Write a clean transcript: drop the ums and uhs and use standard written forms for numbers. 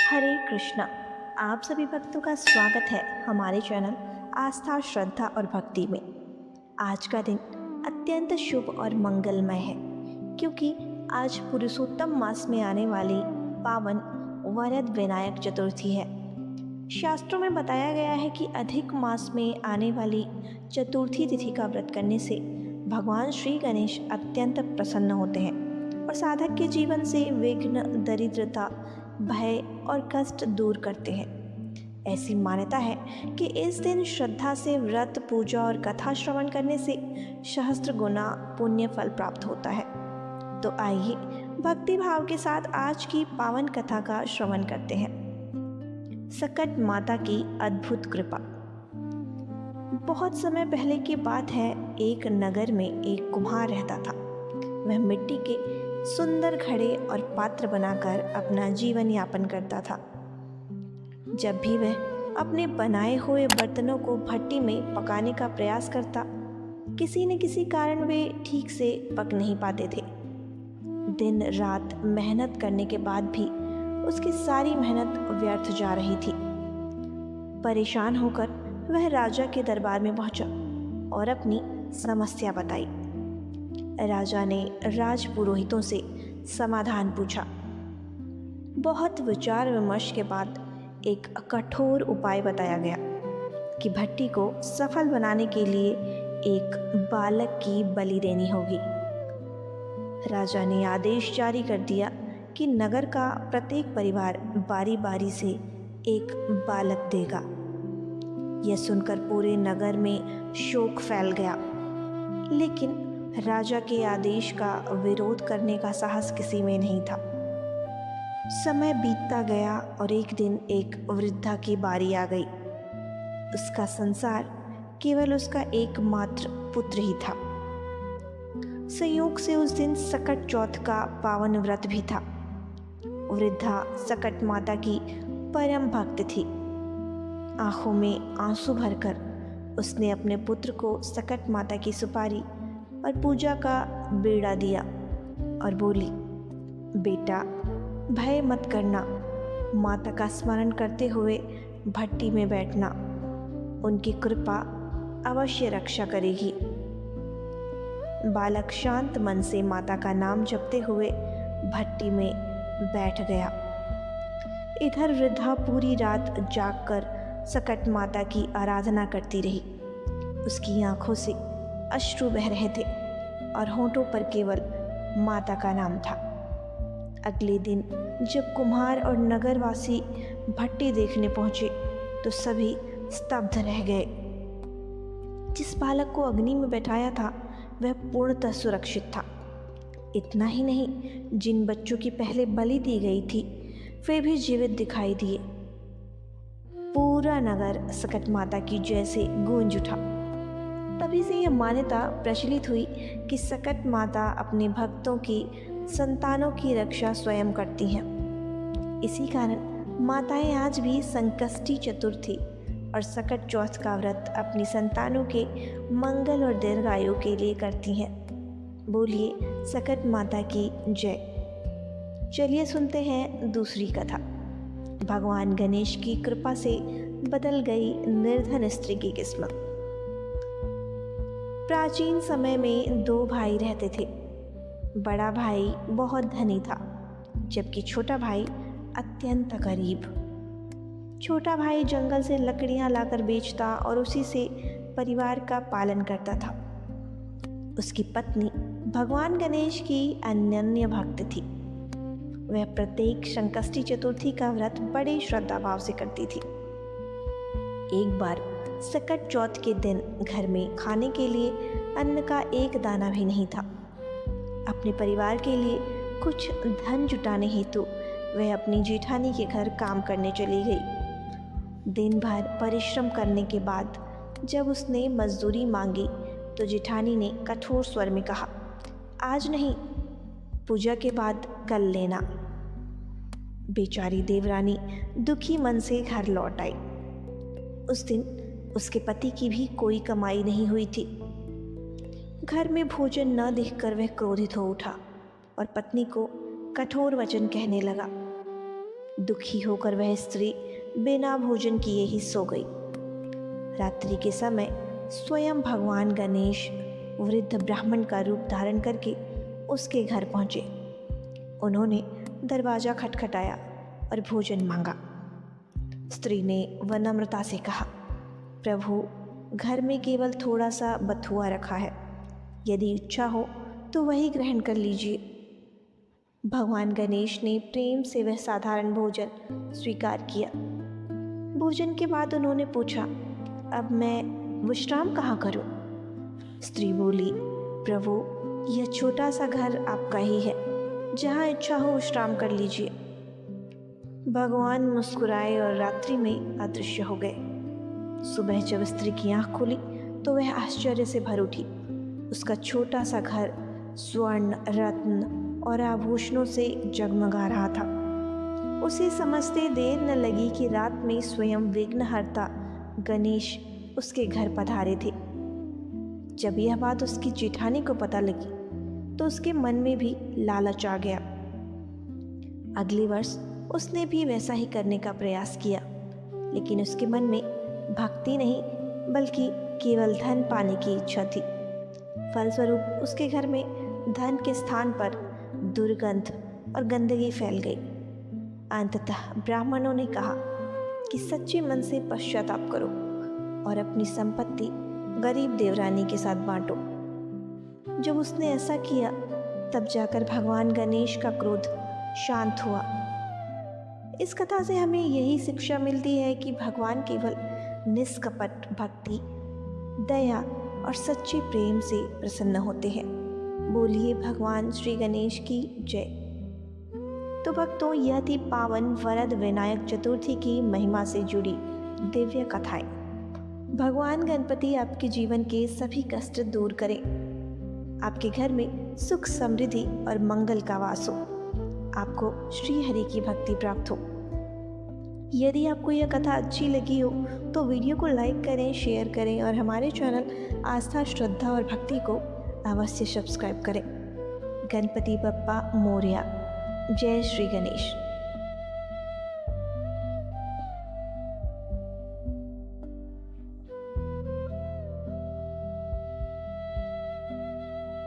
हरे कृष्णा। आप सभी भक्तों का स्वागत है हमारे चैनल आस्था, श्रद्धा और भक्ति में। आज का दिन अत्यंत शुभ और मंगलमय है, क्योंकि आज पुरुषोत्तम मास में आने वाली पावन वरद विनायक चतुर्थी है। शास्त्रों में बताया गया है कि अधिक मास में आने वाली चतुर्थी तिथि का व्रत करने से भगवान श्री गणेश अत्यंत प्रसन्न होते हैं और साधक के जीवन से विघ्न, दरिद्रता, भय और कष्ट दूर करते हैं। ऐसी मान्यता है कि इस दिन श्रद्धा से व्रत, पूजा और कथा श्रवण करने से सहस्त्र गुना पुण्य फल प्राप्त होता है। तो आइए भक्ति भाव के साथ आज की पावन कथा का श्रवण करते हैं। सकट माता की अद्भुत कृपा। बहुत समय पहले की बात है, एक नगर में एक कुम्हार रहता था। वह मिट्टी के सुंदर घड़े और पात्र बनाकर अपना जीवन यापन करता था। जब भी वह अपने बनाए हुए बर्तनों को भट्टी में पकाने का प्रयास करता, किसी न किसी कारण वे ठीक से पक नहीं पाते थे। दिन रात मेहनत करने के बाद भी उसकी सारी मेहनत व्यर्थ जा रही थी। परेशान होकर वह राजा के दरबार में पहुंचा और अपनी समस्या बताई। राजा ने राजपुरोहितों से समाधान पूछा। बहुत विचार विमर्श के बाद एक कठोर उपाय बताया गया कि भट्टी को सफल बनाने के लिए एक बालक की बलि देनी होगी। राजा ने आदेश जारी कर दिया कि नगर का प्रत्येक परिवार बारी बारी से एक बालक देगा। यह सुनकर पूरे नगर में शोक फैल गया, लेकिन राजा के आदेश का विरोध करने का साहस किसी में नहीं था। समय बीतता गया और एक दिन एक वृद्धा की बारी आ गई। उसका संसार केवल उसका एकमात्र पुत्र ही था। संयोग से उस दिन सकट चौथ का पावन व्रत भी था। वृद्धा सकट माता की परम भक्त थी। आंखों में आंसू भरकर उसने अपने पुत्र को सकट माता की सुपारी और पूजा का बेड़ा दिया और बोली, बेटा, भय मत करना, माता का स्मरण करते हुए भट्टी में बैठना, उनकी कृपा अवश्य रक्षा करेगी। बालक शांत मन से माता का नाम जपते हुए भट्टी में बैठ गया। इधर वृद्धा पूरी रात जागकर सकट माता की आराधना करती रही। उसकी आंखों से अश्रु बह रहे थे और होंठों पर केवल माता का नाम था। अगले दिन जब कुम्हार और नगरवासी भट्टी देखने पहुंचे तो सभी स्तब्ध रह गए। जिस बालक को अग्नि में बैठाया था वह पूर्णतः सुरक्षित था। इतना ही नहीं, जिन बच्चों की पहले बलि दी गई थी वे भी जीवित दिखाई दिए। पूरा नगर सकट माता की जय से गूंज उठा। तभी से यह मान्यता प्रचलित हुई कि सकट माता अपने भक्तों की संतानों की रक्षा स्वयं करती हैं। इसी कारण माताएं आज भी संकष्टी चतुर्थी और सकट चौथ का व्रत अपनी संतानों के मंगल और दीर्घायु के लिए करती हैं। बोलिए सकट माता की जय। चलिए सुनते हैं दूसरी कथा। भगवान गणेश की कृपा से बदल गई निर्धन स्त्री की किस्मत। प्राचीन समय में दो भाई रहते थे। बड़ा भाई बहुत धनी था, जबकि छोटा भाई अत्यंत गरीब। छोटा भाई जंगल से लकड़ियां लाकर बेचता और उसी से परिवार का पालन करता था। उसकी पत्नी भगवान गणेश की अनन्य भक्त थी। वह प्रत्येक संकष्टी चतुर्थी का व्रत बड़े श्रद्धा भाव से करती थी। एक बार सकट चौथ के दिन घर में खाने के लिए अन्न का एक दाना भी नहीं था। अपने परिवार के लिए कुछ धन जुटाने हेतु वह अपनी जेठानी के घर काम करने चली गई। दिन भर परिश्रम करने के बाद जब उसने मजदूरी मांगी तो जेठानी ने कठोर स्वर में कहा, आज नहीं, पूजा के बाद कल लेना। बेचारी देवरानी दुखी मन से घर लौट आई। उस दिन उसके पति की भी कोई कमाई नहीं हुई थी। घर में भोजन न देखकर वह क्रोधित हो उठा और पत्नी को कठोर वचन कहने लगा। दुखी होकर वह स्त्री बिना भोजन किए ही सो गई। रात्रि के समय स्वयं भगवान गणेश वृद्ध ब्राह्मण का रूप धारण करके उसके घर पहुँचे। उन्होंने दरवाज़ा खटखटाया और भोजन मांगा। स्त्री ने विनम्रता से कहा, प्रभु, घर में केवल थोड़ा सा बथुआ रखा है, यदि इच्छा हो तो वही ग्रहण कर लीजिए। भगवान गणेश ने प्रेम से वह साधारण भोजन स्वीकार किया। भोजन के बाद उन्होंने पूछा, अब मैं विश्राम कहाँ करूं? स्त्री बोली, प्रभु, यह छोटा सा घर आपका ही है, जहाँ इच्छा हो विश्राम कर लीजिए। भगवान मुस्कुराए और रात्रि में अदृश्य हो गए। सुबह जब स्त्री की आँख खुली तो वह आश्चर्य से भर उठी। उसका छोटा सा घर स्वर्ण, रत्न और आभूषणों से जगमगा रहा था। उसे समझते देर न लगी कि रात में स्वयं विघ्नहर्ता गणेश उसके घर पधारे थे। जब यह बात उसकी जेठानी को पता लगी तो उसके मन में भी लालच आ गया। अगले वर्ष उसने भी वैसा ही करने का प्रयास किया, लेकिन उसके मन में भक्ति नहीं बल्कि केवल धन पाने की इच्छा थी। फलस्वरूप उसके घर में धन के स्थान पर दुर्गंध और गंदगी फैल गई। अंततः ब्राह्मणों ने कहा कि सच्चे मन से पश्चाताप करो और अपनी संपत्ति गरीब देवरानी के साथ बांटो। जब उसने ऐसा किया तब जाकर भगवान गणेश का क्रोध शांत हुआ। इस कथा से हमें यही शिक्षा मिलती है कि भगवान केवल निष्कपट भक्ति, दया और सच्चे प्रेम से प्रसन्न होते हैं। बोलिए भगवान श्री गणेश की जय। तो भक्तों, यह थी पावन वरद विनायक चतुर्थी की महिमा से जुड़ी दिव्य कथाएं। भगवान गणपति आपके जीवन के सभी कष्ट दूर करें, आपके घर में सुख, समृद्धि और मंगल का वास हो, आपको श्री हरि की भक्ति प्राप्त हो। यदि आपको यह कथा अच्छी लगी हो तो वीडियो को लाइक करें, शेयर करें और हमारे चैनल आस्था, श्रद्धा और भक्ति को अवश्य सब्सक्राइब करें। गणपति बप्पा मोरया। जय श्री गणेश।